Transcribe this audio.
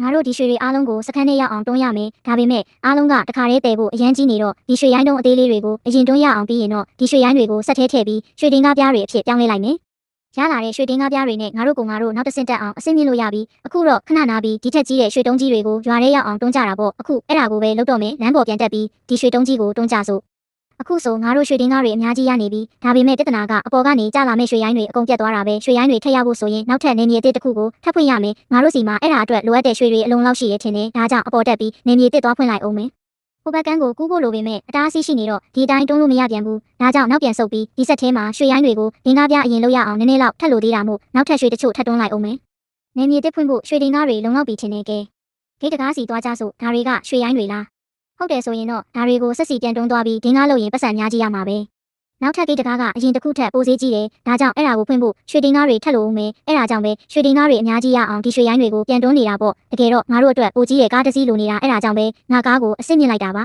ငါတို့ဒီရွှေတွေအားလုံးကိုစခန်းထဲရောက်အောင်တွန်းရမယ်ဒါပေမဲ့အားလုံးကတခါတည်းတည်ဖို့အရန်ကြီးနေတော့ဒီရွှေရိုင်းတုံးအသေးလေးတွေကိုအရင်တွန်းရအောင်ပြီးရင်တော့ဒီရွှေရိုင်းတွေကိုဆက်ထဲထည့်ပြီးရွှေတင်ကားပြားတွေအဖြစ်ပြောင်းလဲလိုက်မယ်ရလာတဲ့ရွှေတင်ကားပြားတွေနဲ့ငါတို့နောက်တစ်ဆင့်တက်အောင်အဆင့်မြင့်လို့ရပြီးအခုတော့ခဏနာပြီးဒီထက်ကြီးတဲ့ရွှေတုံးကြီးတွေကိုရွာထဲရောက်အောင်တွန်းကြတာပေါ့အခုအဲ့ဒါကိုပဲလုပ်တော့မယ်လမ်းပေါ်ပြန်တက်ပြီးဒီရွှေတုံးကြီးကိုတွန်းကြစို့အခုဆိုငါတို့ရွှေတင်ကားတွေအများကြီးရနေပြီဒါပေမဲ့ပြဿနာကအပေါ်ကနေကြာလာမဲ့ရွှေရိုင်းတွေအကုန်ပြတ်သွားတာပဲရွှေရိုင်းတွေထက်ရဖို့ဆိုရင်နောက်ထပ်နေမြေတစ်တစ်ခုကိုထပ်ဖွင့်ရမယ်ငါတို့စီမှာအဲ့ဒါအတွက်လိုအပ်တဲ့ရွှေတွေအလုံးလောက်ရှိရထင်တယ်ဒါကြောင့်အပေါ်တက်ပြီးနေမြေတစ်သွားဖွင့်လိုက်အောင်မယ်ဟိုဘက်ကန်းကိုကူးဖို့လိုပေမဲ့အတားအဆီးရှိနေတော့ဒီအတိုင်းတွန်းလို့မရပြန်ဘူးဒါကြောင့်နောက်ပြန်ဆုတ်ပြီးဒီဆက်ထဲမှာရွှေရိုင်းတွေကိုဒင်ကားပြအရင်လုပ်ရအောင်နည်းနည်းလောက်ထပ်လို့သေးတာမို့နောက်ထပ်ရွှေတချို့ထပ်တွန်းလိုက်အောင်မယ်နေမြေတစ်ဖွင့်ဖို့ရွှေဒင်ကားတွေလုံလောက်ပြီထင်တယ်ကဲဂိတ်တကားစီသွားကြစို့ဒါတွေကရွှေရိုင်းတွေလားဟုတ်တယ်ဆိုရင်တော့ဒါတွေကိုဆက်စီပြန်တွန်းသွားပြီးဒင်ကားလုပ်ရင်ပတ်စံများကြီးရမှာပဲနောက်ထပ်ဂိတ်တကားကအရင်တစ်ခုထပ်ပိုးသေးကြီးတယ်ဒါကြောင့်အဲ့ဒါကိုဖွင့်ဖို့ရွှေဒင်ကားတွေထပ်လို့ဦးမယ်အဲ့ဒါကြောင့်ပဲရွှေဒင်ကားတွေအများကြီးရအောင်ဒီရွှေရိုင်းတွေကိုပြန်တွန်းနေတာပေါ့တကယ်တော့ငါတို့အတွက်ပိုကြီးရဲ့ကားတစ်စီးလိုနေတာအဲ့ဒါကြောင့်ပဲငါကားကိုအစ်စ်မြင့်လိုက်တာပါ